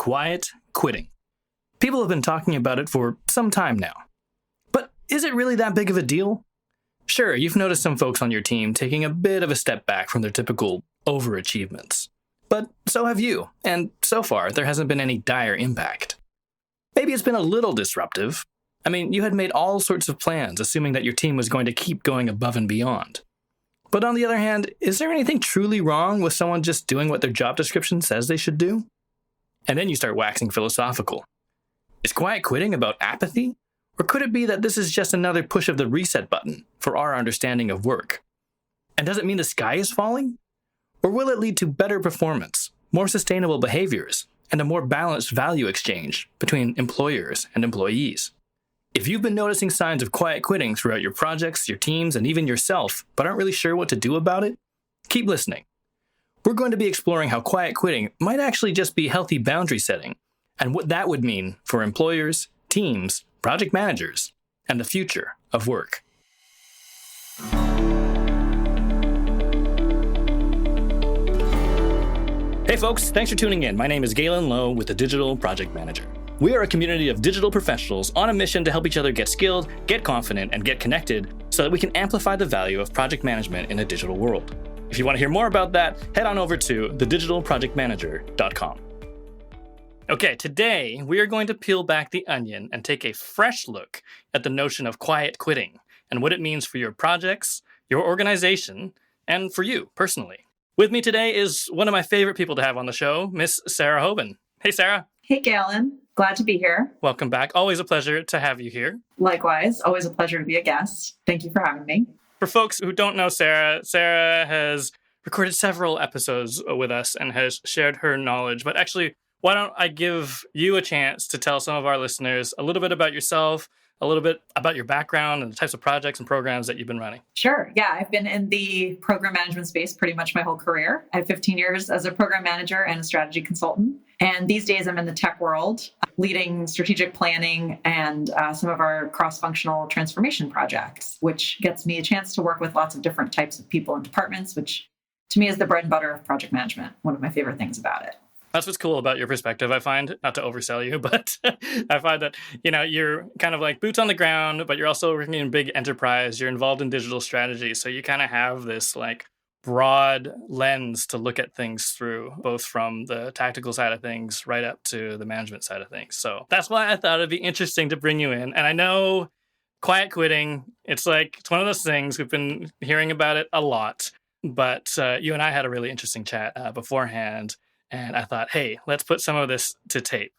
quiet quitting. People have been talking about it for some time now. But is it really that big of a deal? Sure, you've noticed some folks on your team taking a bit of a step back from their typical overachievements. But so have you, and so far there hasn't been any dire impact. Maybe it's been a little disruptive. I mean, you had made all sorts of plans, assuming that your team was going to keep going above and beyond. But on the other hand, is there anything truly wrong with someone just doing what their job description says they should do? And then you start waxing philosophical. Is quiet quitting about apathy? Or could it be that this is just another push of the reset button for our understanding of work? And does it mean the sky is falling? Or will it lead to better performance, more sustainable behaviors, and a more balanced value exchange between employers and employees? If you've been noticing signs of quiet quitting throughout your projects, your teams, and even yourself, but aren't really sure what to do about it, keep listening. We're going to be exploring how quiet quitting might actually just be healthy boundary setting, and what that would mean for employers, teams, project managers, and the future of work. Hey folks, thanks for tuning in. My name is Galen Low with the Digital Project Manager. We are a community of digital professionals on a mission to help each other get skilled, get confident, and get connected so that we can amplify the value of project management in a digital world. If you want to hear more about that, head on over to thedigitalprojectmanager.com. Okay, today we are going to peel back the onion and take a fresh look at the notion of quiet quitting and what it means for your projects, your organization, and for you personally. With me today is one of my favorite people to have on the show, Miss Sarah Hoban. Hey, Sarah. Hey, Galen. Glad to be here. Welcome back. Always a pleasure to have you here. Likewise. Always a pleasure to be a guest. Thank you for having me. For folks who don't know Sarah, Sarah has recorded several episodes with us and has shared her knowledge. But actually, why don't I give you a chance to tell some of our listeners a little bit about yourself, a little bit about your background and the types of projects and programs that you've been running. Sure. Yeah, I've been in the program management space pretty much my whole career. I have 15 years as a program manager and a strategy consultant. And these days I'm in the tech world, leading strategic planning and some of our cross-functional transformation projects, which gets me a chance to work with lots of different types of people and departments, which to me is the bread and butter of project management. One of my favorite things about it. That's what's cool about your perspective, I find, not to oversell you, but I find that, you're kind of like boots on the ground, but you're also working in big enterprise. You're involved in digital strategy. So you kind of have this like broad lens to look at things through, both from the tactical side of things right up to the management side of things. So that's why I thought it'd be interesting to bring you in. And I know quiet quitting, it's one of those things, we've been hearing about it a lot, but you and I had a really interesting chat beforehand. And I thought, hey, let's put some of this to tape.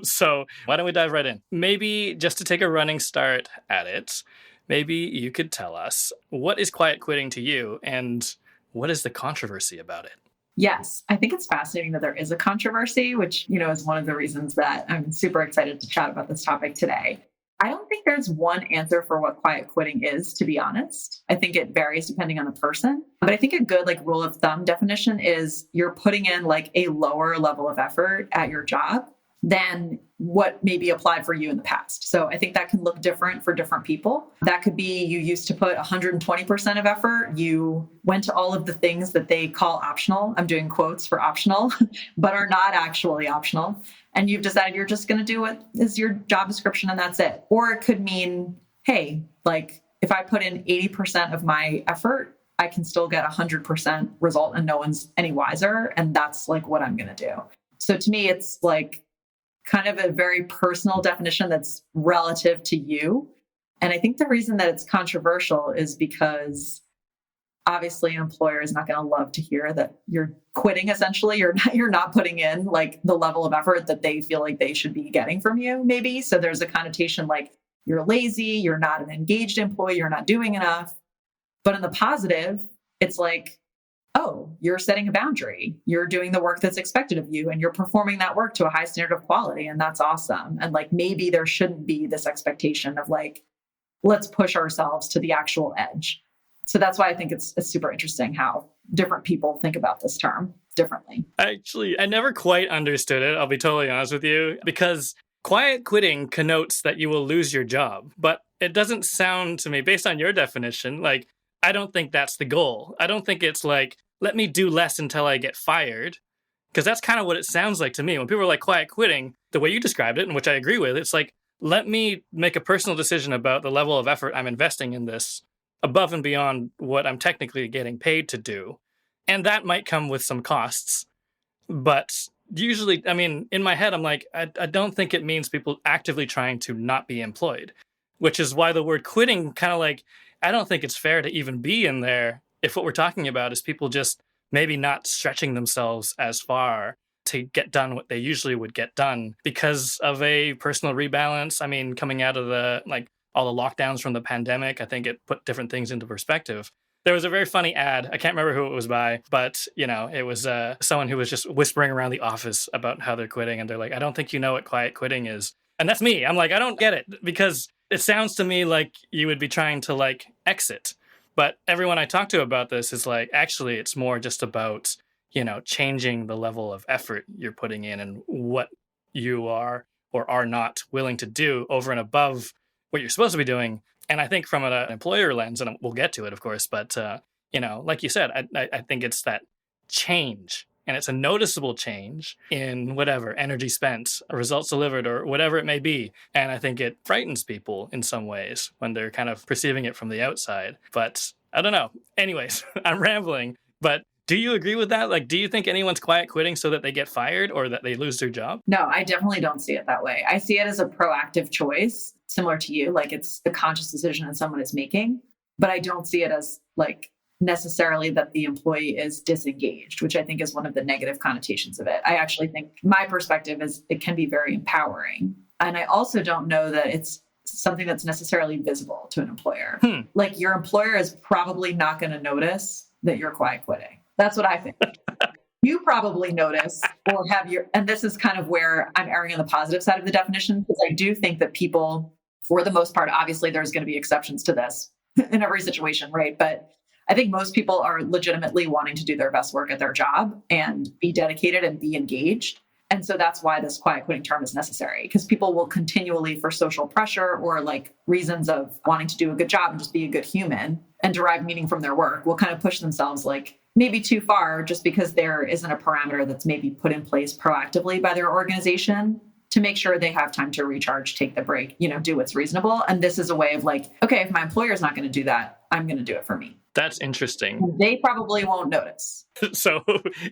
So why don't we dive right in? Maybe just to take a running start at it, maybe you could tell us, what is quiet quitting to you and what is the controversy about it? Yes, I think it's fascinating that there is a controversy, which, is one of the reasons that I'm super excited to chat about this topic today. I don't think there's one answer for what quiet quitting is, to be honest. I think it varies depending on the person. But I think a good rule of thumb definition is you're putting in a lower level of effort at your job than what maybe applied for you in the past. So I think that can look different for different people. That could be you used to put 120% of effort. You went to all of the things that they call optional. I'm doing quotes for optional, but are not actually optional. And you've decided you're just going to do what is your job description and that's it. Or it could mean, hey, if I put in 80% of my effort, I can still get 100% result and no one's any wiser. And that's what I'm going to do. So to me, it's kind of a very personal definition that's relative to you. And I think the reason that it's controversial is because obviously an employer is not going to love to hear that you're quitting. Essentially, you're not putting in the level of effort that they feel like they should be getting from you, maybe. So there's a connotation you're lazy, you're not an engaged employee, you're not doing enough. But in the positive, it's oh, you're setting a boundary. You're doing the work that's expected of you and you're performing that work to a high standard of quality. And that's awesome. And maybe there shouldn't be this expectation of let's push ourselves to the actual edge. So that's why I think it's super interesting how different people think about this term differently. Actually, I never quite understood it. I'll be totally honest with you, because quiet quitting connotes that you will lose your job. But it doesn't sound to me, based on your definition, I don't think that's the goal. I don't think it's let me do less until I get fired. Because that's kind of what it sounds like to me. When people are like quiet quitting, the way you described it, and which I agree with, it's like, let me make a personal decision about the level of effort I'm investing in this above and beyond what I'm technically getting paid to do. And that might come with some costs. But usually, I mean, in my head, I'm like, I don't think it means people actively trying to not be employed, which is why the word quitting kind of like, I don't think it's fair to even be in there if what we're talking about is people just maybe not stretching themselves as far to get done what they usually would get done because of a personal rebalance. I mean, coming out of the, like, all the lockdowns from the pandemic, I think it put different things into perspective. There was a very funny ad. I can't remember who it was by, but, it was someone who was just whispering around the office about how they're quitting. And they're like, I don't think you know what quiet quitting is. And that's me. I'm like, I don't get it, because it sounds to me like you would be trying to, like, exit. But everyone I talk to about this is like, actually, it's more just about, changing the level of effort you're putting in and what you are or are not willing to do over and above what you're supposed to be doing. And I think from an employer lens, and we'll get to it, of course, but, like you said, I think it's that change, and it's a noticeable change in whatever energy spent, results delivered, or whatever it may be. And I think it frightens people in some ways when they're kind of perceiving it from the outside. But I don't know. Anyways, I'm rambling, but do you agree with that? Like, do you think anyone's quiet quitting so that they get fired or that they lose their job? No, I definitely don't see it that way. I see it as a proactive choice, similar to you. Like, it's the conscious decision that someone is making, but I don't see it as like necessarily that the employee is disengaged, which I think is one of the negative connotations of it. I actually think my perspective is it can be very empowering. And I also don't know that it's something that's necessarily visible to an employer. Like, your employer is probably not going to notice that you're quiet quitting. That's what I think. You probably notice or have and this is kind of where I'm erring on the positive side of the definition, because I do think that people, for the most part, obviously there's going to be exceptions to this in every situation, right? But I think most people are legitimately wanting to do their best work at their job and be dedicated and be engaged. And so that's why this quiet quitting term is necessary, because people will continually, for social pressure or like reasons of wanting to do a good job and just be a good human and derive meaning from their work, will kind of push themselves like maybe too far, just because there isn't a parameter that's maybe put in place proactively by their organization to make sure they have time to recharge, take the break, do what's reasonable. And this is a way of like, okay, if my employer is not going to do that, I'm going to do it for me. That's interesting. They probably won't notice. So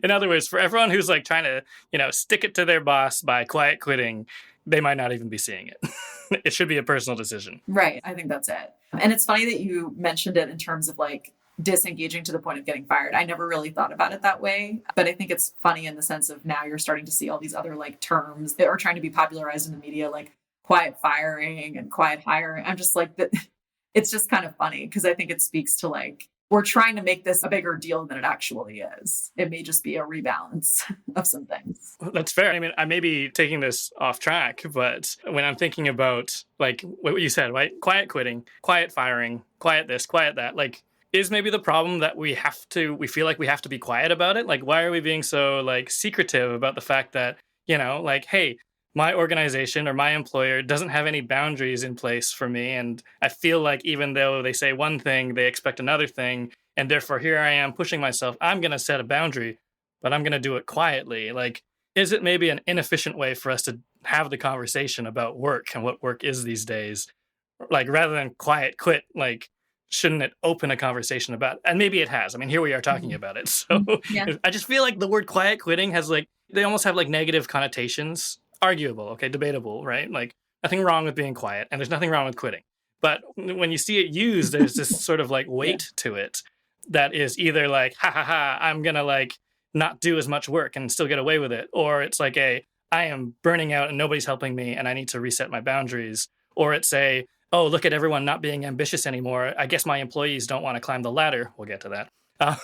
in other words, for everyone who's like trying to, stick it to their boss by quiet quitting, they might not even be seeing it. It should be a personal decision. Right. I think that's it. And it's funny that you mentioned it in terms of like disengaging to the point of getting fired. I never really thought about it that way, but I think it's funny in the sense of now you're starting to see all these other like terms that are trying to be popularized in the media, like quiet firing and quiet hiring. I'm just like, it's just kind of funny because I think it speaks to like, we're trying to make this a bigger deal than it actually is. It may just be a rebalance of some things. That's fair. I mean, I may be taking this off track, but when I'm thinking about like what you said, right? Quiet quitting, quiet firing, quiet this, quiet that, like, is maybe the problem that we feel like we have to be quiet about it? Like, why are we being so like secretive about the fact that, like, hey, my organization or my employer doesn't have any boundaries in place for me. And I feel like even though they say one thing, they expect another thing. And therefore, here I am pushing myself. I'm going to set a boundary, but I'm going to do it quietly. Like, is it maybe an inefficient way for us to have the conversation about work and what work is these days? Like, rather than quiet quit, like, shouldn't it open a conversation about, and maybe it has. I mean, here we are talking about it. So yeah. I just feel like the word quiet quitting has like, they almost have like negative connotations. Arguable, okay, debatable, right? Like, nothing wrong with being quiet, and there's nothing wrong with quitting. But when you see it used, there's this sort of like weight to it that is either like, ha ha ha, I'm gonna like not do as much work and still get away with it, or it's like I am burning out and nobody's helping me and I need to reset my boundaries, or it's oh, look at everyone not being ambitious anymore. I guess my employees don't want to climb the ladder. We'll get to that.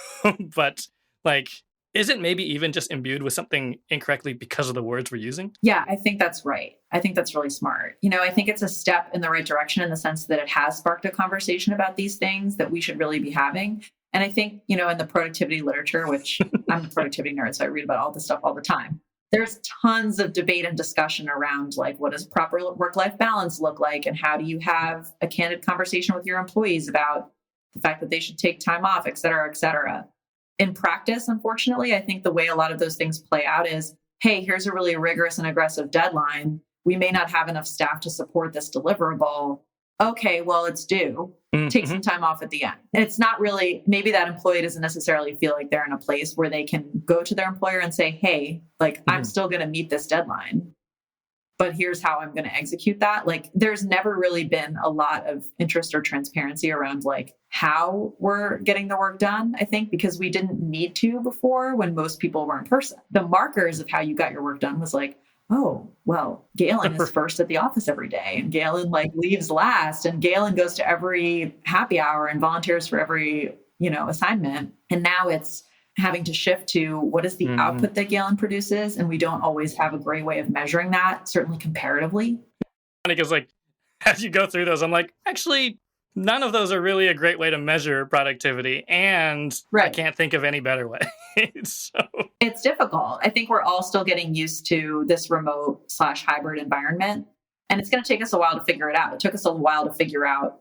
But like, is it maybe even just imbued with something incorrectly because of the words we're using? Yeah, I think that's right. I think that's really smart. I think it's a step in the right direction in the sense that it has sparked a conversation about these things that we should really be having. And I think, in the productivity literature, which I'm a productivity nerd, so I read about all this stuff all the time. There's tons of debate and discussion around like, what does proper work-life balance look like? And how do you have a candid conversation with your employees about the fact that they should take time off, et cetera, et cetera. In practice, unfortunately, I think the way a lot of those things play out is, hey, here's a really rigorous and aggressive deadline. We may not have enough staff to support this deliverable. Okay, well, it's due. Take some time off at the end. And it's not really, maybe that employee doesn't necessarily feel like they're in a place where they can go to their employer and say, hey, like, I'm still going to meet this deadline, but here's how I'm going to execute that. Like, there's never really been a lot of interest or transparency around like how we're getting the work done, I think, because we didn't need to before when most people were in person. The markers of how you got your work done was like, oh, well, Galen is first at the office every day, and Galen like leaves last, and Galen goes to every happy hour and volunteers for every, assignment. And now it's having to shift to what is the output that Galen produces. And we don't always have a great way of measuring that, certainly comparatively. Because like, as you go through those, I'm like, actually, none of those are really a great way to measure productivity. And I can't think of any better way. So it's difficult. I think we're all still getting used to this remote/hybrid environment. And it's going to take us a while to figure it out. It took us a while to figure out,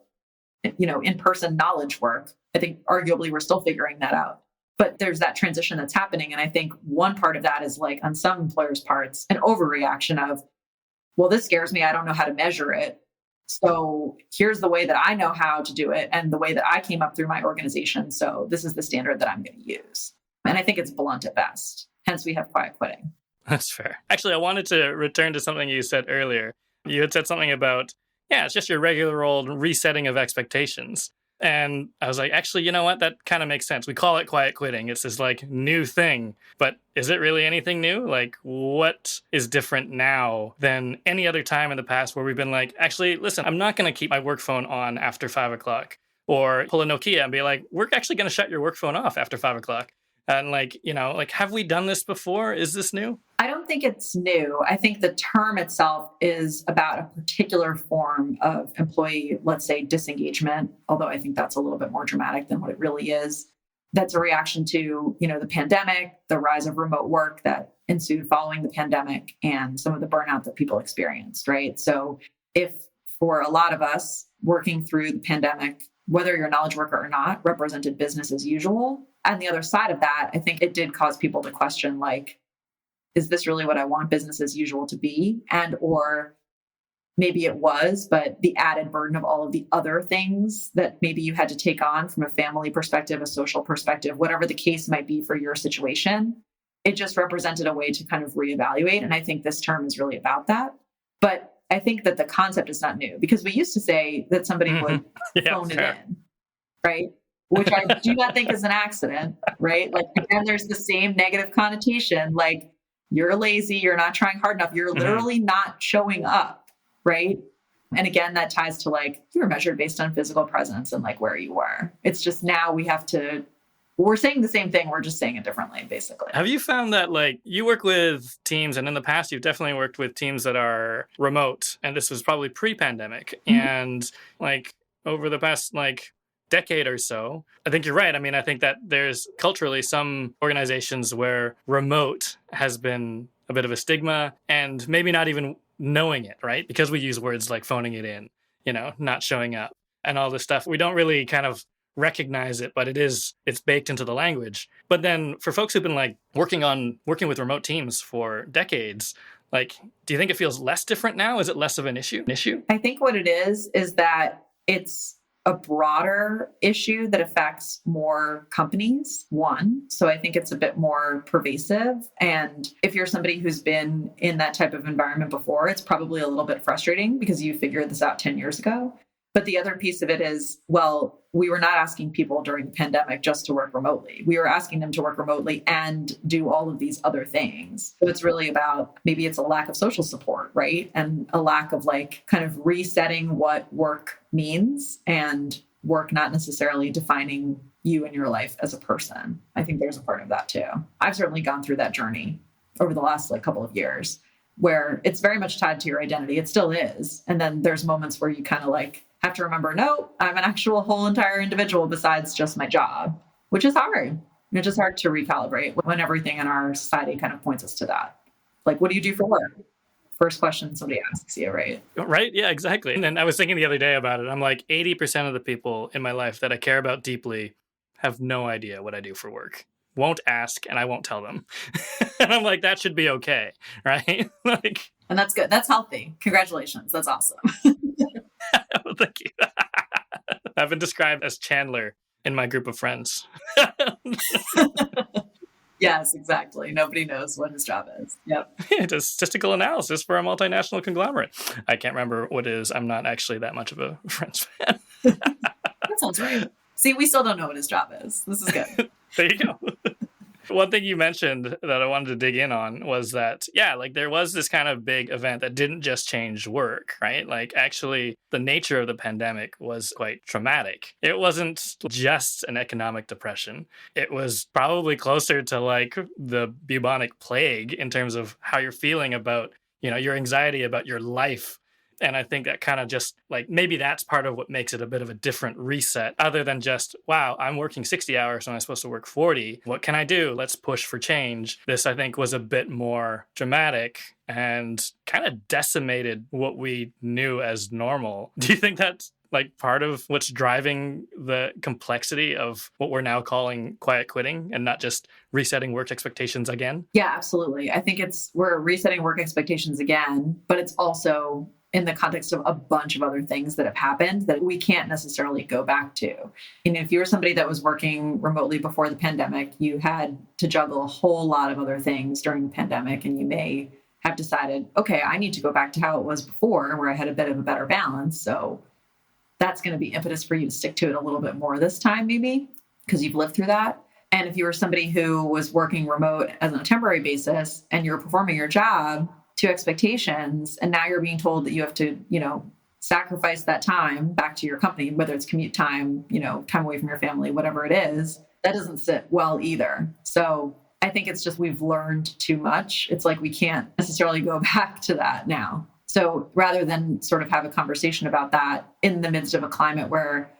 in-person knowledge work. I think arguably we're still figuring that out. But there's that transition that's happening. And I think one part of that is like on some employers' parts, an overreaction of, well, this scares me. I don't know how to measure it. So here's the way that I know how to do it and the way that I came up through my organization. So this is the standard that I'm going to use. And I think it's blunt at best. Hence, we have quiet quitting. That's fair. Actually, I wanted to return to something you said earlier. You had said something about, it's just your regular old resetting of expectations. And I was like, actually, you know what? That kind of makes sense. We call it quiet quitting. It's this like new thing. But is it really anything new? Like, what is different now than any other time in the past where we've been like, actually, listen, I'm not going to keep my work phone on after 5 o'clock, or pull a Nokia and be like, we're actually going to shut your work phone off after 5 o'clock. And have we done this before? Is this new? I don't think it's new. I think the term itself is about a particular form of employee, let's say, disengagement, although I think that's a little bit more dramatic than what it really is. That's a reaction to, the pandemic, the rise of remote work that ensued following the pandemic, and some of the burnout that people experienced, right? So if for a lot of us working through the pandemic, whether you're a knowledge worker or not, represented business as usual, on the other side of that, I think it did cause people to question, like, is this really what I want business as usual to be? And, or maybe it was, but the added burden of all of the other things that maybe you had to take on from a family perspective, a social perspective, whatever the case might be for your situation, it just represented a way to kind of reevaluate. And I think this term is really about that. But I think that the concept is not new, because we used to say that somebody would phone it in, right? Which I do not think is an accident, right? Like, again, there's the same negative connotation, like, you're lazy, you're not trying hard enough, you're literally not showing up, right? And again, that ties to like, you were measured based on physical presence and like where you were. It's just now we're saying the same thing, we're just saying it differently, basically. Have you found that like you work with teams, and in the past you've definitely worked with teams that are remote, and this was probably pre-pandemic, and like over the past like decade or so, I think you're right. I mean, I think that there's culturally some organizations where remote has been a bit of a stigma, and maybe not even knowing it, right? Because we use words like phoning it in, not showing up and all this stuff. We don't really kind of recognize it, but it's baked into the language. But then for folks who've been like working with remote teams for decades, like, do you think it feels less different now? Is it less of an issue? I think what it is that it's a broader issue that affects more companies, one. So I think it's a bit more pervasive. And if you're somebody who's been in that type of environment before, it's probably a little bit frustrating because you figured this out 10 years ago. But the other piece of it is, well, we were not asking people during the pandemic just to work remotely. We were asking them to work remotely and do all of these other things. So it's really about, maybe it's a lack of social support, right? And a lack of like kind of resetting what work means, and work not necessarily defining you and your life as a person. I think there's a part of that too. I've certainly gone through that journey over the last like couple of years where it's very much tied to your identity. It still is. And then there's moments where you kind of like have to remember, no, I'm an actual whole entire individual besides just my job, which is hard. It's just hard to recalibrate when everything in our society kind of points us to that. Like, what do you do for work? First question somebody asks you, right? Right. Yeah, exactly. And then I was thinking the other day about it. I'm like, 80% of the people in my life that I care about deeply have no idea what I do for work. won't ask and I won't tell them. And I'm like, that should be okay, right? Like, And that's good. That's healthy. Congratulations. That's awesome. well, thank you. I've been described as Chandler in my group of friends. Yes, exactly. Nobody knows what his job is. Yep. It is statistical analysis for a multinational conglomerate. I can't remember what it is. I'm not actually that much of a Friends fan. That sounds right. See, we still don't know what his job is. This is good. There you go. One thing you mentioned that I wanted to dig in on was that, yeah, like there was this kind of big event that didn't just change work, right? Like actually the nature of the pandemic was quite traumatic. It wasn't just an economic depression. It was probably closer to like the bubonic plague in terms of how you're feeling about, your anxiety about your life. And I think that kind of just like maybe that's part of what makes it a bit of a different reset, other than just, wow, I'm working 60 hours when I'm supposed to work 40. What can I do? Let's push for change. This, I think, was a bit more dramatic and kind of decimated what we knew as normal. Do you think that's like part of what's driving the complexity of what we're now calling quiet quitting and not just resetting work expectations again? Yeah, absolutely. I think we're resetting work expectations again, but it's also in the context of a bunch of other things that have happened that we can't necessarily go back to. And if you were somebody that was working remotely before the pandemic, you had to juggle a whole lot of other things during the pandemic, and you may have decided, okay, I need to go back to how it was before, where I had a bit of a better balance. So that's going to be impetus for you to stick to it a little bit more this time, maybe, because you've lived through that. And if you were somebody who was working remote as on a temporary basis and you're performing your job to expectations, and now you're being told that you have to, sacrifice that time back to your company, whether it's commute time, time away from your family, whatever it is, that doesn't sit well either. So I think it's just we've learned too much. It's like we can't necessarily go back to that now. So rather than sort of have a conversation about that in the midst of a climate where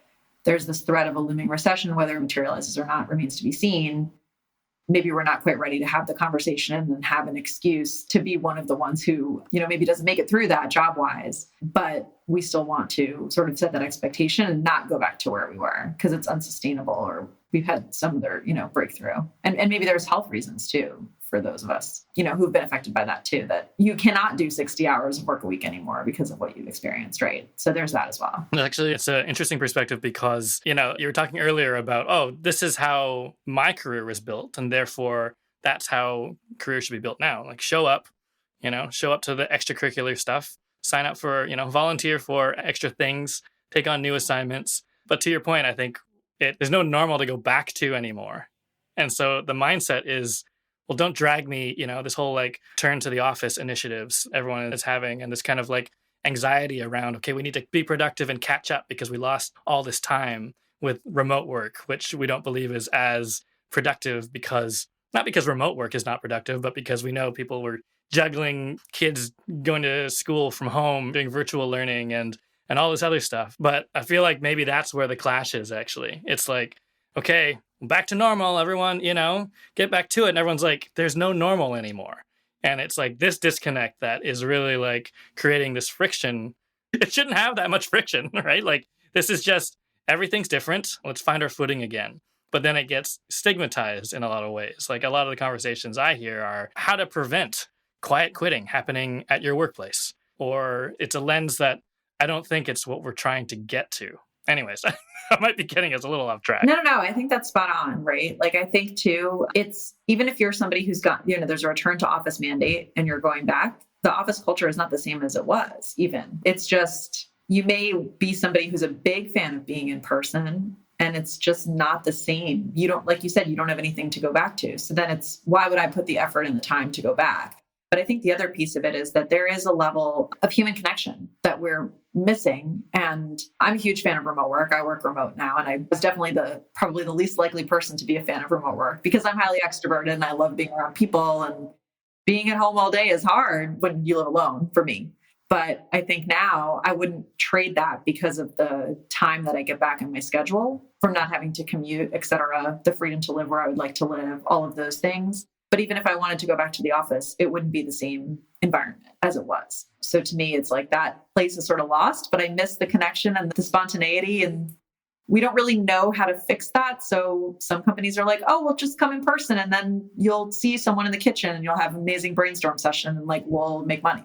there's this threat of a looming recession, whether it materializes or not remains to be seen, maybe we're not quite ready to have the conversation and have an excuse to be one of the ones who, maybe doesn't make it through that job-wise, but we still want to sort of set that expectation and not go back to where we were because it's unsustainable, or we've had some other, breakthrough. And maybe there's health reasons too for those of us, who've been affected by that too, that you cannot do 60 hours of work a week anymore because of what you've experienced, right? So there's that as well. Actually, it's an interesting perspective because, you were talking earlier about, oh, this is how my career was built, and therefore that's how careers should be built now. Like show up to the extracurricular stuff, sign up for, volunteer for extra things, take on new assignments. But to your point, I think there's no normal to go back to anymore. And so the mindset is, well, don't drag me, this whole like turn to the office initiatives everyone is having, and this kind of like anxiety around, okay, we need to be productive and catch up because we lost all this time with remote work, which we don't believe is as productive not because remote work is not productive, but because we know people were juggling kids going to school from home, doing virtual learning and all this other stuff. But I feel like maybe that's where the clash is actually. It's like, okay, back to normal, everyone, get back to it. And everyone's like, there's no normal anymore. And it's like this disconnect that is really like creating this friction. It shouldn't have that much friction, right? Like this is just, everything's different. Let's find our footing again. But then it gets stigmatized in a lot of ways. Like a lot of the conversations I hear are how to prevent quiet quitting happening at your workplace. Or it's a lens that I don't think it's what we're trying to get to. Anyways, I might be getting us a little off track. No. I think that's spot on, right? Like, I think too, it's even if you're somebody who's got, there's a return to office mandate and you're going back, the office culture is not the same as it was even. It's just, you may be somebody who's a big fan of being in person and it's just not the same. You don't, like you said, you don't have anything to go back to. So then it's, why would I put the effort and the time to go back? But I think the other piece of it is that there is a level of human connection that we're missing. And I'm a huge fan of remote work. I work remote now, and I was definitely probably the least likely person to be a fan of remote work because I'm highly extroverted and I love being around people, and being at home all day is hard when you live alone for me. But I think now I wouldn't trade that because of the time that I get back in my schedule from not having to commute, et cetera, the freedom to live where I would like to live, all of those things. But even if I wanted to go back to the office, it wouldn't be the same environment as it was. So to me, it's like that place is sort of lost, but I miss the connection and the spontaneity and we don't really know how to fix that. So some companies are like, oh, well, just come in person and then you'll see someone in the kitchen and you'll have an amazing brainstorm session and like we'll make money.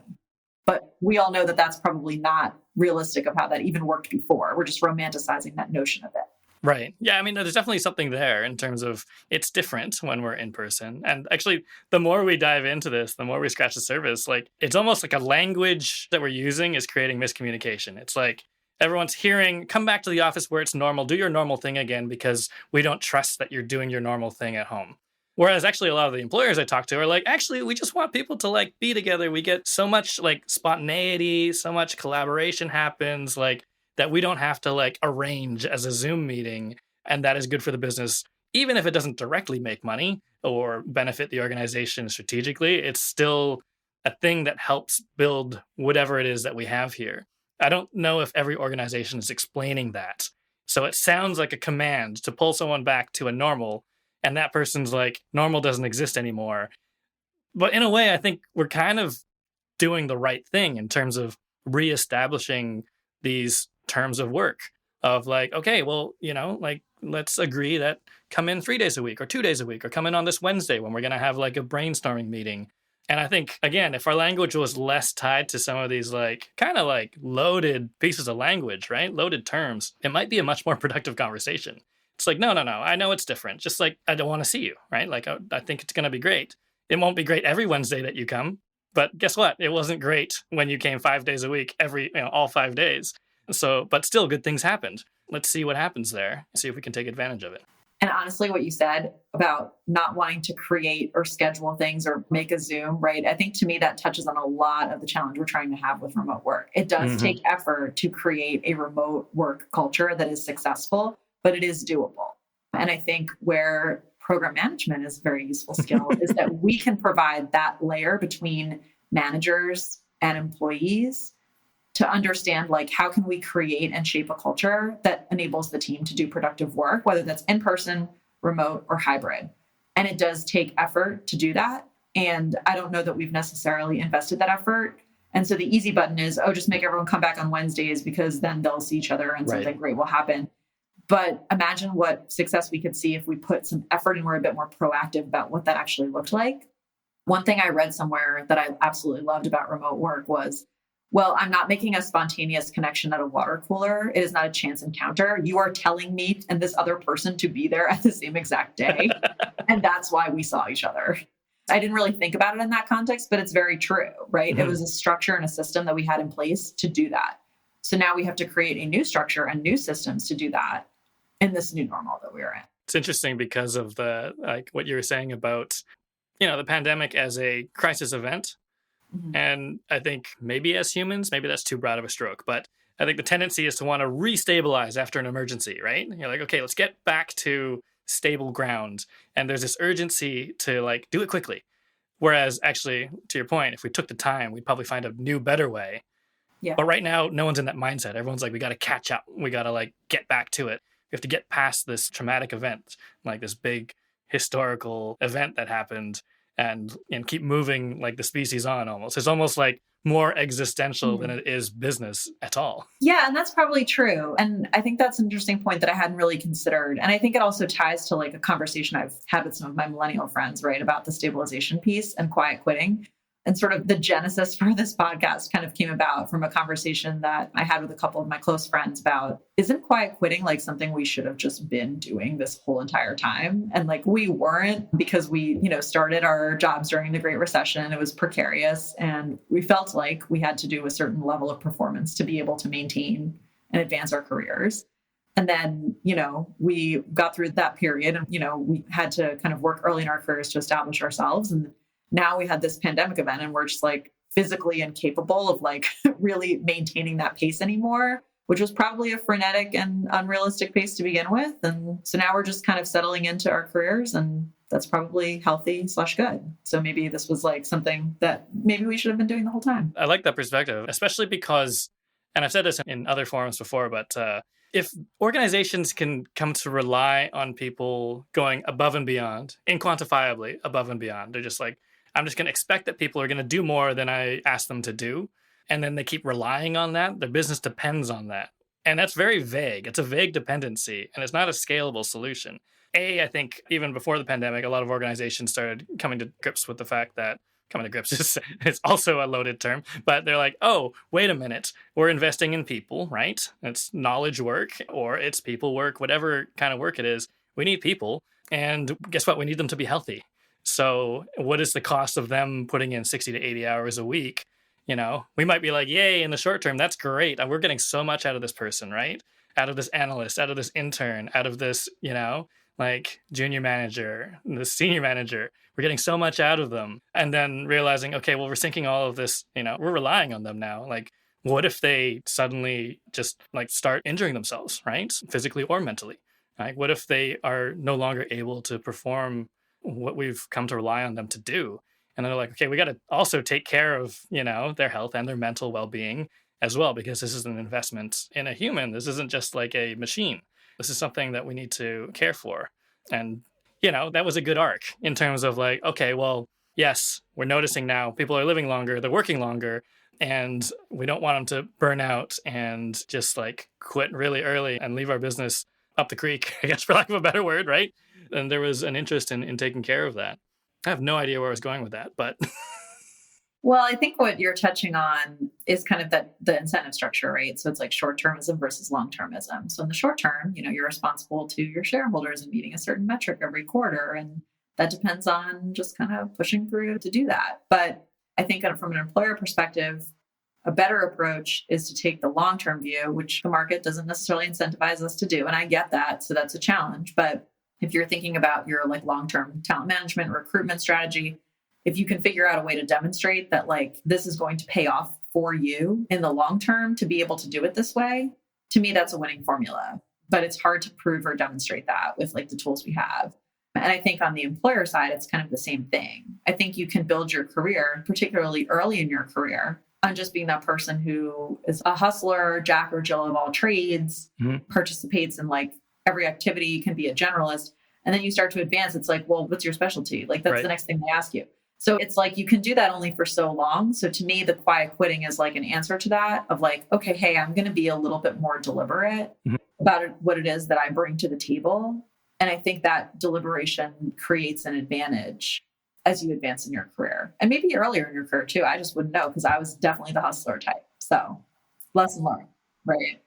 But we all know that that's probably not realistic of how that even worked before. We're just romanticizing that notion of it. Right. Yeah. I mean, there's definitely something there in terms of it's different when we're in person. And actually, the more we dive into this, the more we scratch the surface, like it's almost like a language that we're using is creating miscommunication. It's like everyone's hearing, come back to the office where it's normal, do your normal thing again, because we don't trust that you're doing your normal thing at home. Whereas actually a lot of the employers I talk to are like, actually, we just want people to like be together. We get so much like spontaneity, so much collaboration happens, like that we don't have to like arrange as a Zoom meeting. And that is good for the business. Even if it doesn't directly make money or benefit the organization strategically, it's still a thing that helps build whatever it is that we have here. I don't know if every organization is explaining that. So it sounds like a command to pull someone back to a normal, and that person's like, normal doesn't exist anymore. But in a way, I think we're kind of doing the right thing in terms of reestablishing these terms of work of like, okay, well, like, let's agree that come in 3 days a week or 2 days a week or come in on this Wednesday when we're going to have like a brainstorming meeting. And I think, again, if our language was less tied to some of these like kind of like loaded pieces of language, right? Loaded terms, it might be a much more productive conversation. It's like, no, I know it's different. Just like, I don't want to see you, right? Like, I think it's going to be great. It won't be great every Wednesday that you come, but guess what? It wasn't great when you came 5 days a week, all 5 days. So, but still good things happened. Let's see what happens there. See if we can take advantage of it. And honestly, what you said about not wanting to create or schedule things or make a Zoom, right? I think to me that touches on a lot of the challenge we're trying to have with remote work. It does take effort to create a remote work culture that is successful, but it is doable. And I think where program management is a very useful skill is that we can provide that layer between managers and employees to understand like how can we create and shape a culture that enables the team to do productive work, whether that's in person, remote, or hybrid. And it does take effort to do that. And I don't know that we've necessarily invested that effort. And so the easy button is, just make everyone come back on Wednesdays because then they'll see each other and something great will happen. But imagine what success we could see if we put some effort and we're a bit more proactive about what that actually looked like. One thing I read somewhere that I absolutely loved about remote work was, well, I'm not making a spontaneous connection at a water cooler. It is not a chance encounter. You are telling me and this other person to be there at the same exact day. And that's why we saw each other. I didn't really think about it in that context, but it's very true, right? Mm-hmm. It was a structure and a system that we had in place to do that. So now we have to create a new structure and new systems to do that in this new normal that we're in. It's interesting because of the like what you were saying about, the pandemic as a crisis event. Mm-hmm. And I think maybe as humans, maybe that's too broad of a stroke, but I think the tendency is to want to restabilize after an emergency, right? You're like, okay, let's get back to stable ground. And there's this urgency to like do it quickly. Whereas actually, to your point, if we took the time, we'd probably find a new, better way. Yeah. But right now, no one's in that mindset. Everyone's like, we got to catch up. We got to like get back to it. We have to get past this traumatic event, like this big historical event that happened and keep moving like the species on almost. It's almost like more existential than it is business at all. Yeah, and that's probably true. And I think that's an interesting point that I hadn't really considered. And I think it also ties to like a conversation I've had with some of my millennial friends, right, about the stabilization piece and quiet quitting. And sort of the genesis for this podcast kind of came about from a conversation that I had with a couple of my close friends about, isn't quiet quitting like something we should have just been doing this whole entire time? And like we weren't, because we, started our jobs during the Great Recession. It was precarious. And we felt like we had to do a certain level of performance to be able to maintain and advance our careers. And then, we got through that period and, we had to kind of work early in our careers to establish ourselves. And now we had this pandemic event and we're just like physically incapable of like really maintaining that pace anymore, which was probably a frenetic and unrealistic pace to begin with. And so now we're just kind of settling into our careers and that's probably healthy/good. So maybe this was like something that maybe we should have been doing the whole time. I like that perspective, especially because, and I've said this in other forums before, but if organizations can come to rely on people going above and beyond, inquantifiably above and beyond, they're just like, I'm just going to expect that people are going to do more than I ask them to do. And then they keep relying on that. Their business depends on that. And that's very vague. It's a vague dependency, and it's not a scalable solution. I think even before the pandemic, a lot of organizations started coming to grips with the fact that coming to grips is also a loaded term, but they're like, oh, wait a minute. We're investing in people, right? It's knowledge work or it's people work, whatever kind of work it is. We need people. And guess what? We need them to be healthy. So what is the cost of them putting in 60 to 80 hours a week? We might be like, yay, in the short term, that's great. We're getting so much out of this person, right? Out of this analyst, out of this intern, out of this, like junior manager, the senior manager. We're getting so much out of them. And then realizing, okay, well, we're sinking all of this, we're relying on them now. Like, what if they suddenly just like start injuring themselves, right? Physically or mentally. Right? What if they are no longer able to perform what we've come to rely on them to do? And then they're like, okay, we got to also take care of, their health and their mental well-being as well, because this is an investment in a human. This isn't just like a machine. This is something that we need to care for. And, that was a good arc in terms of like, okay, well, yes, we're noticing now people are living longer, they're working longer, and we don't want them to burn out and just like quit really early and leave our business up the creek, I guess, for lack of a better word, right? And there was an interest in taking care of that. I have no idea where I was going with that, but... Well, I think what you're touching on is kind of the incentive structure, right? So it's like short-termism versus long-termism. So in the short term, you're responsible to your shareholders and meeting a certain metric every quarter. And that depends on just kind of pushing through to do that. But I think from an employer perspective, a better approach is to take the long-term view, which the market doesn't necessarily incentivize us to do. And I get that. So that's a challenge. But if you're thinking about your like long-term talent management, recruitment strategy, if you can figure out a way to demonstrate that like this is going to pay off for you in the long term to be able to do it this way, to me, that's a winning formula. But it's hard to prove or demonstrate that with like the tools we have. And I think on the employer side, it's kind of the same thing. I think you can build your career, particularly early in your career, on just being that person who is a hustler, Jack or Jill of all trades, participates in like every activity, can be a generalist. And then you start to advance. It's like, well, what's your specialty? Like that's the next thing they ask you. So it's like, you can do that only for so long. So to me, the quiet quitting is like an answer to that of like, okay, hey, I'm going to be a little bit more deliberate about what it is that I bring to the table. And I think that deliberation creates an advantage as you advance in your career and maybe earlier in your career too. I just wouldn't know because I was definitely the hustler type. So lesson learned, right?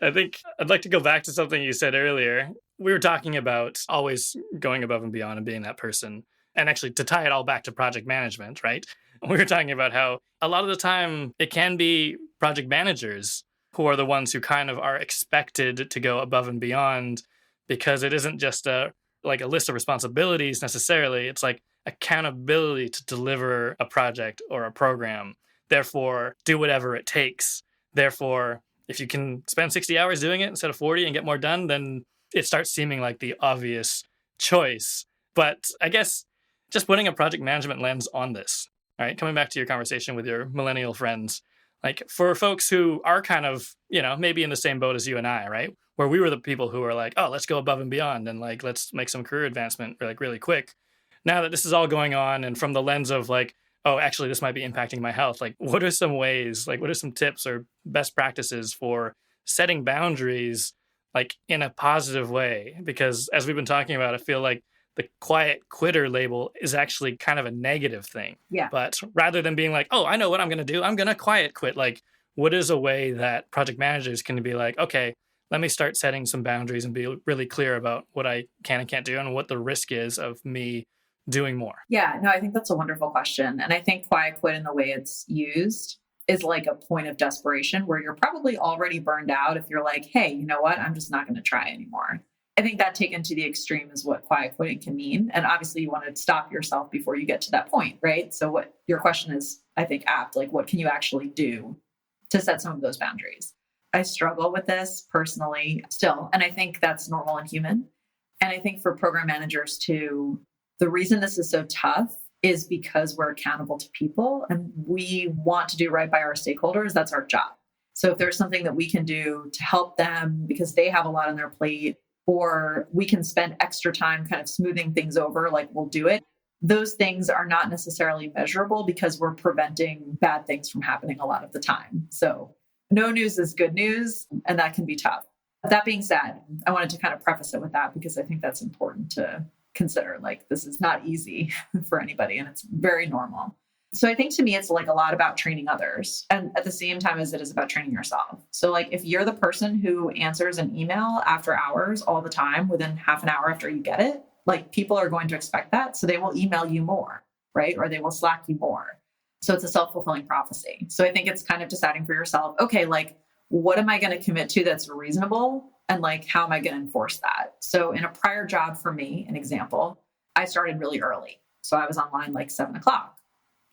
I think I'd like to go back to something you said earlier. We were talking about always going above and beyond and being that person. And actually, to tie it all back to project management, right? We were talking about how a lot of the time it can be project managers who are the ones who kind of are expected to go above and beyond because it isn't just a list of responsibilities necessarily. It's like accountability to deliver a project or a program. Therefore, do whatever it takes. Therefore, if you can spend 60 hours doing it instead of 40 and get more done, then it starts seeming like the obvious choice. But I guess just putting a project management lens on this, all right, coming back to your conversation with your millennial friends, like for folks who are kind of, maybe in the same boat as you and I, right? Where we were the people who were like, oh, let's go above and beyond and like, let's make some career advancement like really quick. Now that this is all going on and from the lens of like, oh, actually, this might be impacting my health. Like, what are some ways, like, what are some tips or best practices for setting boundaries, like, in a positive way? Because as we've been talking about, I feel like the quiet quitter label is actually kind of a negative thing. Yeah. But rather than being like, oh, I know what I'm going to do, I'm going to quiet quit. Like, what is a way that project managers can be like, okay, let me start setting some boundaries and be really clear about what I can and can't do and what the risk is of me doing more? Yeah, no, I think that's a wonderful question. And I think quiet quit in the way it's used is like a point of desperation where you're probably already burned out if you're like, hey, you know what? I'm just not going to try anymore. I think that taken to the extreme is what quiet quitting can mean. And obviously you want to stop yourself before you get to that point, right? So what your question is, I think, apt, like what can you actually do to set some of those boundaries? I struggle with this personally still. And I think that's normal and human. And I think for program managers too, the reason this is so tough is because we're accountable to people and we want to do right by our stakeholders. That's our job. So if there's something that we can do to help them because they have a lot on their plate, or we can spend extra time kind of smoothing things over, like we'll do it. Those things are not necessarily measurable because we're preventing bad things from happening a lot of the time. So no news is good news, and that can be tough. That being said, I wanted to kind of preface it with that because I think that's important to consider. Like, this is not easy for anybody, and it's very normal. So I think to me, it's like a lot about training others and at the same time as it is about training yourself. So like if you're the person who answers an email after hours all the time within half an hour after you get it, like people are going to expect that. So they will email you more, right? Or they will Slack you more. So it's a self-fulfilling prophecy. So I think it's kind of deciding for yourself, okay, like what am I going to commit to that's reasonable? And like, how am I going to enforce that? So in a prior job for me, an example, I started really early. So I was online like 7:00.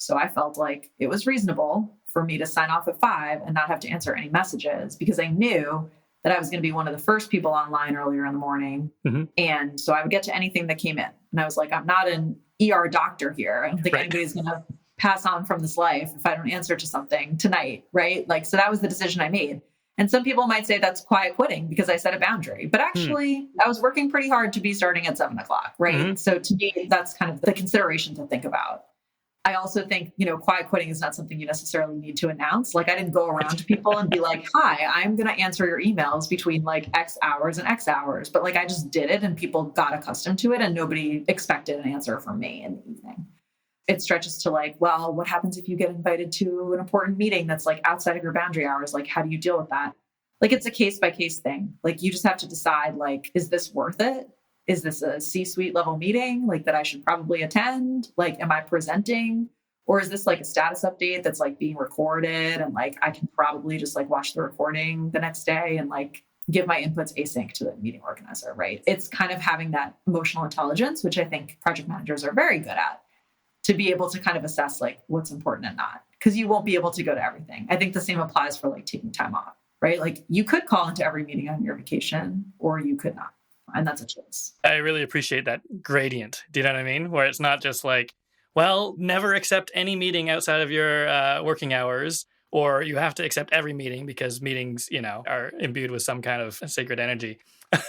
So I felt like it was reasonable for me to sign off at 5 and not have to answer any messages because I knew that I was going to be one of the first people online earlier in the morning. Mm-hmm. And so I would get to anything that came in. And I was like, I'm not an ER doctor here. I don't think anybody's going to pass on from this life if I don't answer to something tonight, right? Like, so that was the decision I made. And some people might say that's quiet quitting because I set a boundary. But actually, I was working pretty hard to be starting at 7:00, right? Mm-hmm. So to me, that's kind of the consideration to think about. I also think, quiet quitting is not something you necessarily need to announce. Like I didn't go around to people and be like, hi, I'm going to answer your emails between like X hours and X hours. But like, I just did it and people got accustomed to it and nobody expected an answer from me in the evening. It stretches to like, well, what happens if you get invited to an important meeting that's like outside of your boundary hours? Like, how do you deal with that? Like, it's a case by case thing. Like, you just have to decide, like, is this worth it? Is this a C-suite level meeting like that I should probably attend? Like, am I presenting? Or is this like a status update that's like being recorded and like I can probably just like watch the recording the next day and like give my inputs async to the meeting organizer, right? It's kind of having that emotional intelligence, which I think project managers are very good at, to be able to kind of assess like what's important and not, because you won't be able to go to everything. I think the same applies for like taking time off, right? Like you could call into every meeting on your vacation or you could not. And that's a choice. I really appreciate that gradient. Do you know what I mean? Where it's not just like, well, never accept any meeting outside of your working hours, or you have to accept every meeting because meetings, are imbued with some kind of sacred energy.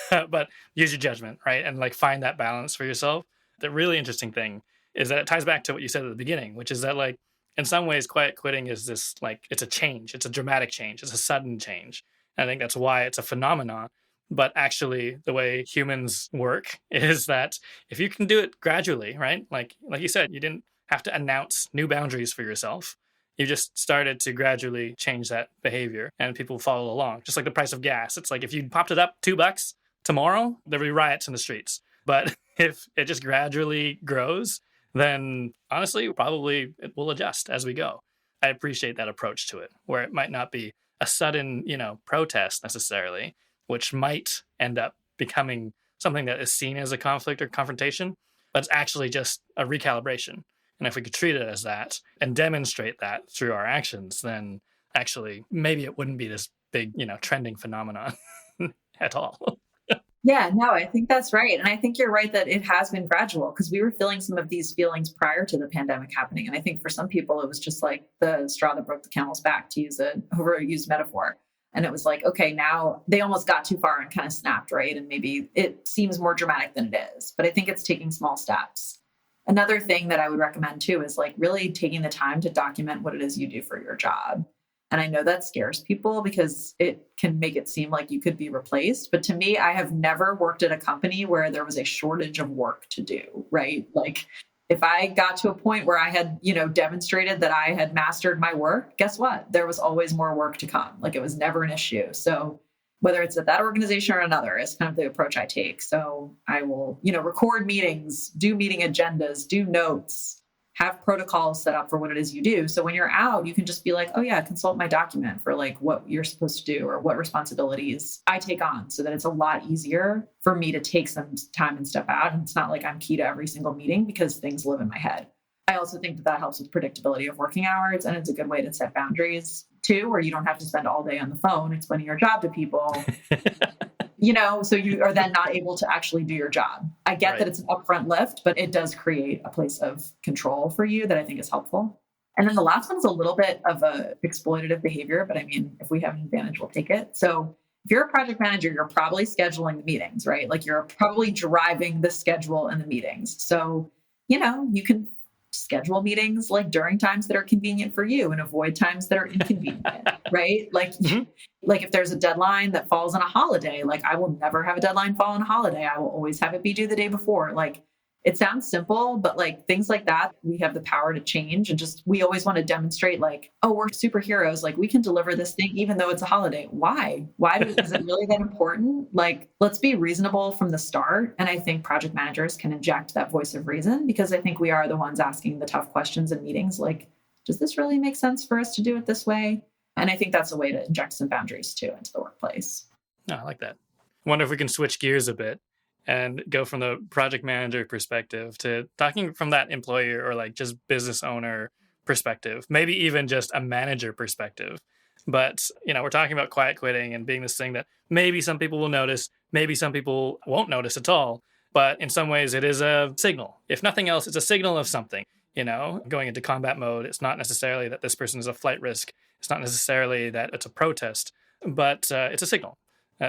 But use your judgment, right? And like find that balance for yourself. The really interesting thing is that it ties back to what you said at the beginning, which is that like, in some ways, quiet quitting is this like, it's a change. It's a dramatic change. It's a sudden change. And I think that's why it's a phenomenon. But actually, the way humans work is that if you can do it gradually, right? Like you said, you didn't have to announce new boundaries for yourself. You just started to gradually change that behavior and people follow along. Just like the price of gas. It's like if you popped it up $2 tomorrow, there would be riots in the streets. But if it just gradually grows, then honestly, probably it will adjust as we go. I appreciate that approach to it, where it might not be a sudden, protest necessarily, which might end up becoming something that is seen as a conflict or confrontation, but it's actually just a recalibration. And if we could treat it as that and demonstrate that through our actions, then actually maybe it wouldn't be this big, trending phenomenon at all. Yeah, no, I think that's right. And I think you're right that it has been gradual because we were feeling some of these feelings prior to the pandemic happening. And I think for some people, it was just like the straw that broke the camel's back, to use an overused metaphor. And it was like, okay, now they almost got too far and kind of snapped, right? And maybe it seems more dramatic than it is, but I think it's taking small steps. Another thing that I would recommend too is like really taking the time to document what it is you do for your job. And I know that scares people because it can make it seem like you could be replaced. But to me, I have never worked at a company where there was a shortage of work to do, right? Like if I got to a point where I had, demonstrated that I had mastered my work, guess what? There was always more work to come. Like it was never an issue. So whether it's at that organization or another is kind of the approach I take. So I will, record meetings, do meeting agendas, do notes, have protocols set up for what it is you do. So when you're out, you can just be like, oh yeah, consult my document for like what you're supposed to do or what responsibilities I take on, so that it's a lot easier for me to take some time and step out. And it's not like I'm key to every single meeting because things live in my head. I also think that helps with predictability of working hours. And it's a good way to set boundaries too, where you don't have to spend all day on the phone explaining your job to people. So you are then not able to actually do your job. I get that it's an upfront lift, but it does create a place of control for you that I think is helpful. And then the last one is a little bit of a exploitative behavior, but I mean, if we have an advantage, we'll take it. So if you're a project manager, you're probably scheduling the meetings, right? Like you're probably driving the schedule and the meetings. So, you can schedule meetings like during times that are convenient for you and avoid times that are inconvenient, right? Like, like if there's a deadline that falls on a holiday, like I will never have a deadline fall on a holiday. I will always have it be due the day before. Like it sounds simple, but like things like that, we have the power to change. And just, we always want to demonstrate like, oh, we're superheroes. Like we can deliver this thing, even though it's a holiday. Why? Is it really that important? Like, let's be reasonable from the start. And I think project managers can inject that voice of reason, because I think we are the ones asking the tough questions in meetings. Like, does this really make sense for us to do it this way? And I think that's a way to inject some boundaries too into the workplace. No, I like that. I wonder if we can switch gears a bit and go from the project manager perspective to talking from that employer or like just business owner perspective, maybe even just a manager perspective. But, we're talking about quiet quitting and being this thing that maybe some people will notice, maybe some people won't notice at all. But in some ways, it is a signal. If nothing else, it's a signal of something, going into combat mode. It's not necessarily that this person is a flight risk. It's not necessarily that it's a protest, but it's a signal.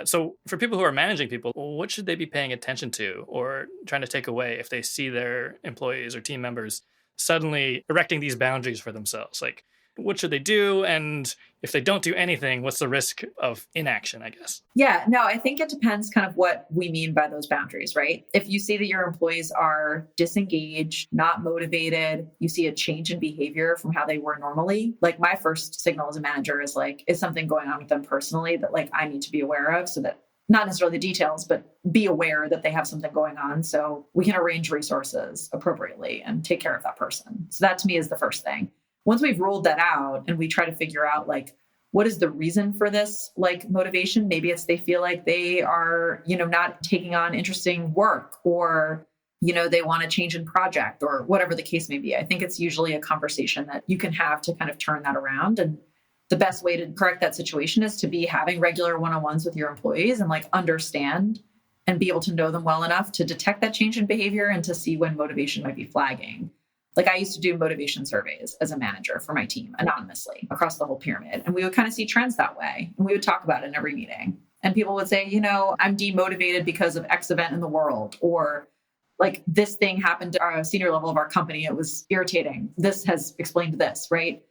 So for people who are managing people, what should they be paying attention to or trying to take away if they see their employees or team members suddenly erecting these boundaries for themselves? Like, what should they do? And if they don't do anything, what's the risk of inaction, I guess? Yeah, no, I think it depends kind of what we mean by those boundaries, right? If you see that your employees are disengaged, not motivated, you see a change in behavior from how they were normally. Like my first signal as a manager is like, is something going on with them personally that like I need to be aware of, so that not necessarily the details, but be aware that they have something going on so we can arrange resources appropriately and take care of that person. So that to me is the first thing. Once we've ruled that out and we try to figure out like, what is the reason for this like motivation? Maybe it's they feel like they are, not taking on interesting work, or, they want to change in project, or whatever the case may be. I think it's usually a conversation that you can have to kind of turn that around. And the best way to correct that situation is to be having regular one-on-ones with your employees and like understand and be able to know them well enough to detect that change in behavior and to see when motivation might be flagging. Like I used to do motivation surveys as a manager for my team anonymously across the whole pyramid. And we would kind of see trends that way. And we would talk about it in every meeting. And people would say, I'm demotivated because of X event in the world, or like this thing happened to our senior level of our company. It was irritating. This has explained this, right?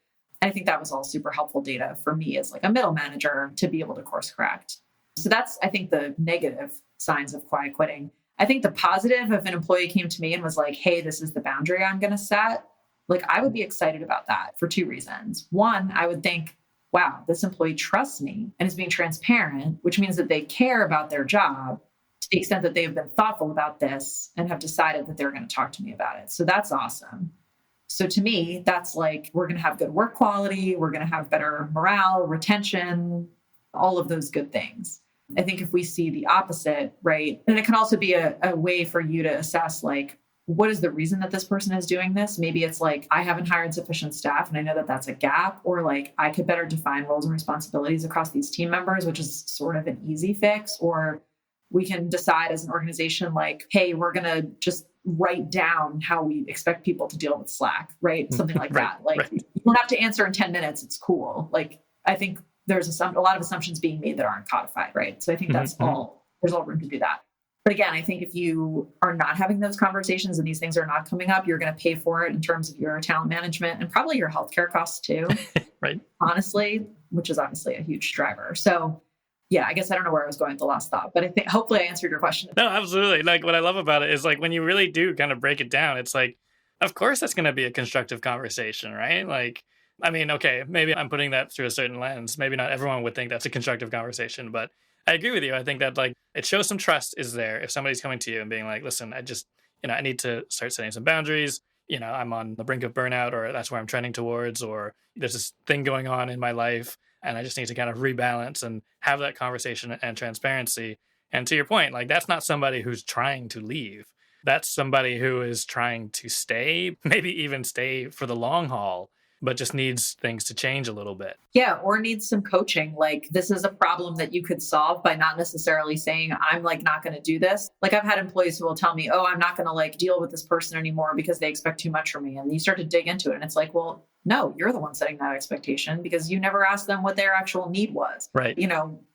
I think that was all super helpful data for me as like a middle manager to be able to course correct. So that's, I think, the negative signs of quiet quitting. I think the positive, if an employee came to me and was like, hey, this is the boundary I'm going to set, like I would be excited about that for two reasons. One, I would think, wow, this employee trusts me and is being transparent, which means that they care about their job to the extent that they've been thoughtful about this and have decided that they're going to talk to me about it. So that's awesome. So to me, that's like, we're going to have good work quality. We're going to have better morale, retention, all of those good things. I think if we see the opposite, right? And it can also be a way for you to assess, like, what is the reason that this person is doing this? Maybe it's like, I haven't hired sufficient staff and I know that that's a gap, or like, I could better define roles and responsibilities across these team members, which is sort of an easy fix. Or we can decide as an organization, like, hey, we're going to just write down how we expect people to deal with Slack, right? Something like that. Like, you don't have to answer in 10 minutes. It's cool. Like, I think there's a lot of assumptions being made that aren't codified, right? So I think that's there's all room to do that. But again, I think if you are not having those conversations and these things are not coming up, you're going to pay for it in terms of your talent management and probably your healthcare costs too, right? Honestly, which is obviously a huge driver. So yeah, I guess I don't know where I was going with the last thought, but I think hopefully I answered your question. No, absolutely. Like what I love about it is like when you really do kind of break it down, it's like, of course that's going to be a constructive conversation, right? Like, I mean, okay, maybe I'm putting that through a certain lens. Maybe not everyone would think that's a constructive conversation, but I agree with you. I think that like it shows some trust is there if somebody's coming to you and being like, listen, I just, I need to start setting some boundaries. I'm on the brink of burnout, or that's where I'm trending towards, or there's this thing going on in my life and I just need to kind of rebalance and have that conversation and transparency. And to your point, like that's not somebody who's trying to leave. That's somebody who is trying to stay, maybe even stay for the long haul, but just needs things to change a little bit. Yeah, or needs some coaching. Like this is a problem that you could solve by not necessarily saying, I'm like not going to do this. Like I've had employees who will tell me, oh, I'm not going to like deal with this person anymore because they expect too much from me. And you start to dig into it and it's like, well, no, you're the one setting that expectation because you never asked them what their actual need was. Right.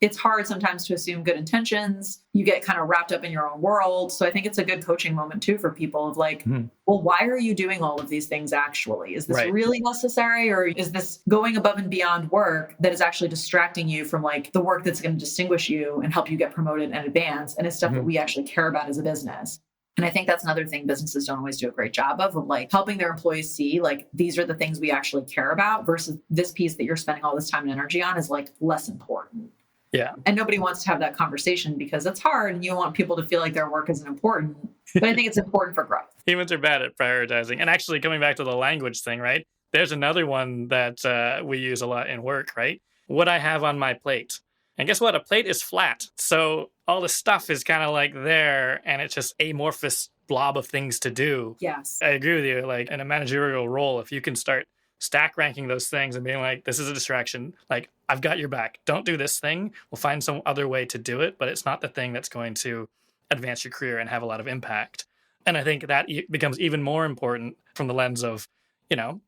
It's hard sometimes to assume good intentions. You get kind of wrapped up in your own world. So I think it's a good coaching moment too for people of like, well, why are you doing all of these things actually? Is this really necessary? Or is this going above and beyond work that is actually distracting you from like the work that's going to distinguish you and help you get promoted and advance? And it's stuff that we actually care about as a business. And I think that's another thing businesses don't always do a great job of like helping their employees see like these are the things we actually care about versus this piece that you're spending all this time and energy on is like less important. Yeah. And nobody wants to have that conversation because it's hard and you want people to feel like their work isn't important. But I think it's important for growth. Humans are bad at prioritizing. And actually coming back to the language thing, right? There's another one that we use a lot in work, right? What I have on my plate. And guess what? A plate is flat. So all the stuff is kind of like there and it's just amorphous blob of things to do. Yes. I agree with you. Like in a managerial role, if you can start stack ranking those things and being like, this is a distraction. Like, I've got your back. Don't do this thing. We'll find some other way to do it, but it's not the thing that's going to advance your career and have a lot of impact. And I think that becomes even more important from the lens of,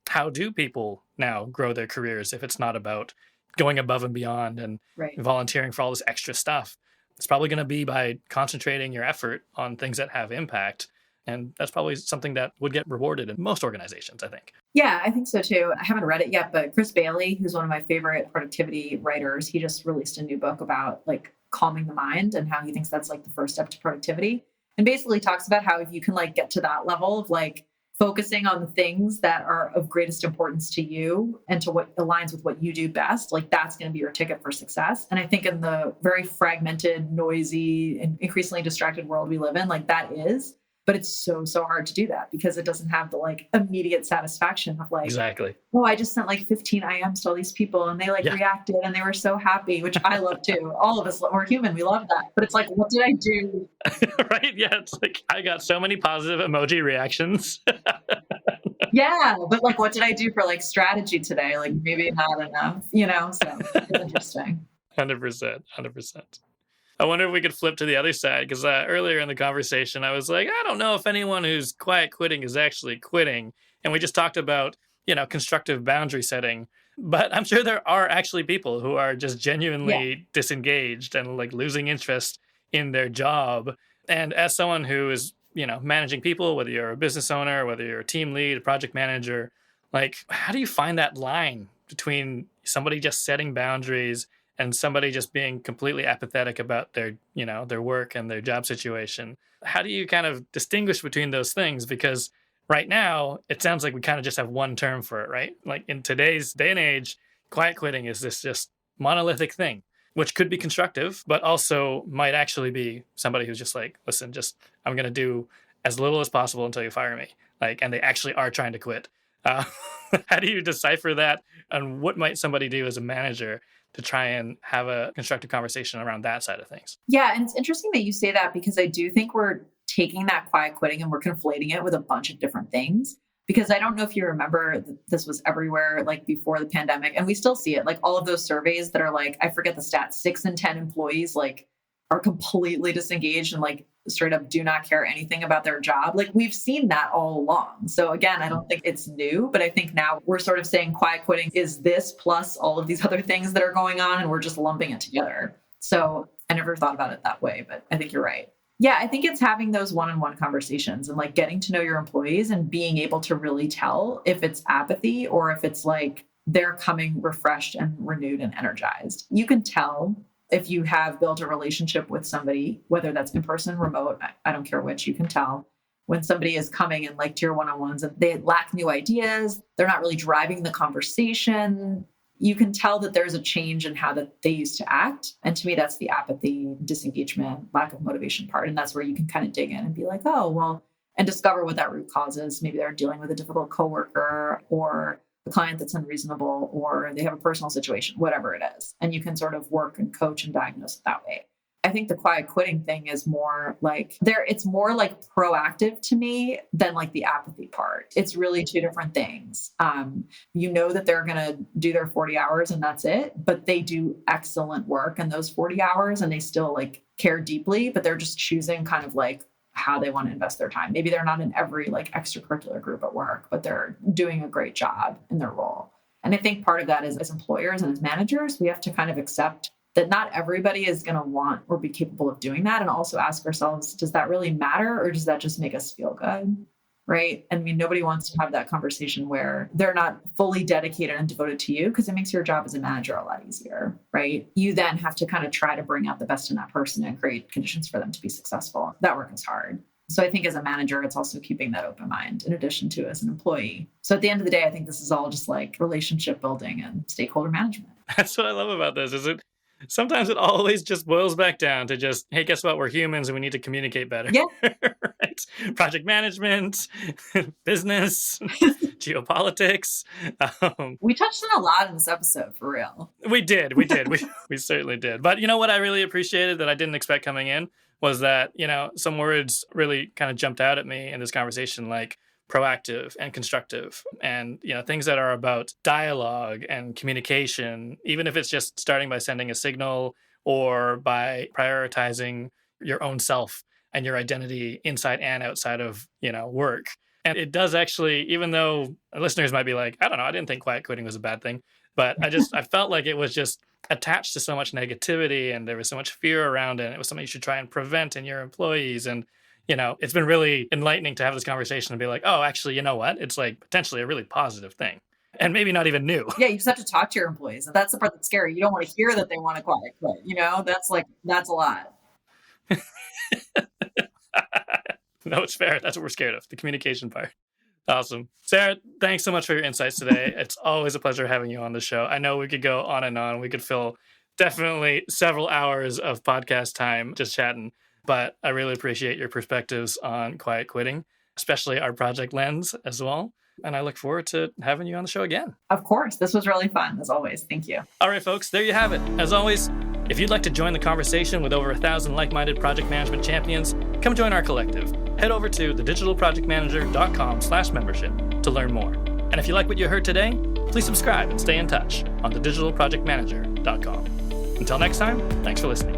how do people now grow their careers if it's not about going above and beyond and volunteering for all this extra stuff? It's probably going to be by concentrating your effort on things that have impact. And that's probably something that would get rewarded in most organizations, I think. Yeah, I think so too. I haven't read it yet, but Chris Bailey, who's one of my favorite productivity writers, he just released a new book about like calming the mind and how he thinks that's like the first step to productivity. And basically talks about how if you can like get to that level of like focusing on the things that are of greatest importance to you and to what aligns with what you do best, like that's going to be your ticket for success. And I think in the very fragmented, noisy, and increasingly distracted world we live in, like that is. But it's so hard to do that because it doesn't have the like immediate satisfaction of like, exactly. Oh, I just sent like 15 IMs to all these people and they reacted and they were so happy, which I love too. All of us, we're human. We love that. But it's like, what did I do? Right. Yeah. It's like, I got so many positive emoji reactions. Yeah. But like, what did I do for like strategy today? Like maybe not enough, so it's interesting. 100%. I wonder if we could flip to the other side, because earlier in the conversation, I was like, I don't know if anyone who's quiet quitting is actually quitting. And we just talked about, constructive boundary setting. But I'm sure there are actually people who are just genuinely disengaged and like losing interest in their job. And as someone who is, managing people, whether you're a business owner, whether you're a team lead, a project manager, like, how do you find that line between somebody just setting boundaries and somebody just being completely apathetic about their, their work and their job situation? How do you kind of distinguish between those things? Because right now, it sounds like we kind of just have one term for it, right? Like in today's day and age, quiet quitting is this just monolithic thing, which could be constructive, but also might actually be somebody who's just like, listen, I'm going to do as little as possible until you fire me. Like, and they actually are trying to quit. How do you decipher that? And what might somebody do as a manager to try and have a constructive conversation around that side of things? Yeah. And it's interesting that you say that because I do think we're taking that quiet quitting and we're conflating it with a bunch of different things. Because I don't know if you remember, this was everywhere like before the pandemic, and we still see it. Like all of those surveys that are like, I forget the stats, 6 in 10 employees like are completely disengaged and like straight up do not care anything about their job. Like we've seen that all along. So again, I don't think it's new, but I think now we're sort of saying quiet quitting is this plus all of these other things that are going on, and we're just lumping it together. So I never thought about it that way, but I think you're right. Yeah, I think it's having those one-on-one conversations and like getting to know your employees and being able to really tell if it's apathy or if it's like they're coming refreshed and renewed and energized. You can tell if you have built a relationship with somebody, whether that's in person, remote, I don't care which, you can tell when somebody is coming and like to your one-on-ones and they lack new ideas, they're not really driving the conversation. You can tell that there's a change in how that they used to act. And to me, that's the apathy, disengagement, lack of motivation part. And that's where you can kind of dig in and be like, oh, well, and discover what that root cause is. Maybe they're dealing with a difficult coworker or a client that's unreasonable, or they have a personal situation, whatever it is. And you can sort of work and coach and diagnose it that way. I think the quiet quitting thing is more like it's more like proactive to me than like the apathy part. It's really two different things. You know that they're going to do their 40 hours and that's it, but they do excellent work in those 40 hours and they still like care deeply, but they're just choosing kind of like how they want to invest their time. Maybe they're not in every like extracurricular group at work, but they're doing a great job in their role. And I think part of that is as employers and as managers, we have to kind of accept that not everybody is going to want or be capable of doing that. And also ask ourselves, does that really matter or does that just make us feel good? Right? I mean, nobody wants to have that conversation where they're not fully dedicated and devoted to you because it makes your job as a manager a lot easier, right? You then have to kind of try to bring out the best in that person and create conditions for them to be successful. That work is hard. So I think as a manager, it's also keeping that open mind in addition to as an employee. So at the end of the day, I think this is all just like relationship building and stakeholder management. That's what I love about this. Sometimes it always just boils back down to just, hey, guess what? We're humans and we need to communicate better. Yeah. Right? Project management, business, geopolitics. We touched on a lot in this episode, for real. We did. We certainly did. But you know what I really appreciated that I didn't expect coming in was that, some words really kind of jumped out at me in this conversation, like proactive and constructive and, things that are about dialogue and communication, even if it's just starting by sending a signal or by prioritizing your own self and your identity inside and outside of, work. And it does actually, even though listeners might be like, I don't know, I didn't think quiet quitting was a bad thing, but I felt like it was just attached to so much negativity and there was so much fear around it. And it was something you should try and prevent in your employees. And it's been really enlightening to have this conversation and be like, oh, actually, you know what? It's like potentially a really positive thing and maybe not even new. Yeah, you just have to talk to your employees. And that's the part that's scary. You don't want to hear that they want to quiet quit. That's a lot. No, it's fair. That's what we're scared of, the communication part. Awesome. Sarah, thanks so much for your insights today. It's always a pleasure having you on the show. I know we could go on and on. We could fill definitely several hours of podcast time just chatting. But I really appreciate your perspectives on quiet quitting, especially our project lens as well. And I look forward to having you on the show again. Of course. This was really fun, as always. Thank you. All right, folks, there you have it. As always, if you'd like to join the conversation with over 1,000 like-minded project management champions, come join our collective. Head over to thedigitalprojectmanager.com/membership to learn more. And if you like what you heard today, please subscribe and stay in touch on thedigitalprojectmanager.com. Until next time, thanks for listening.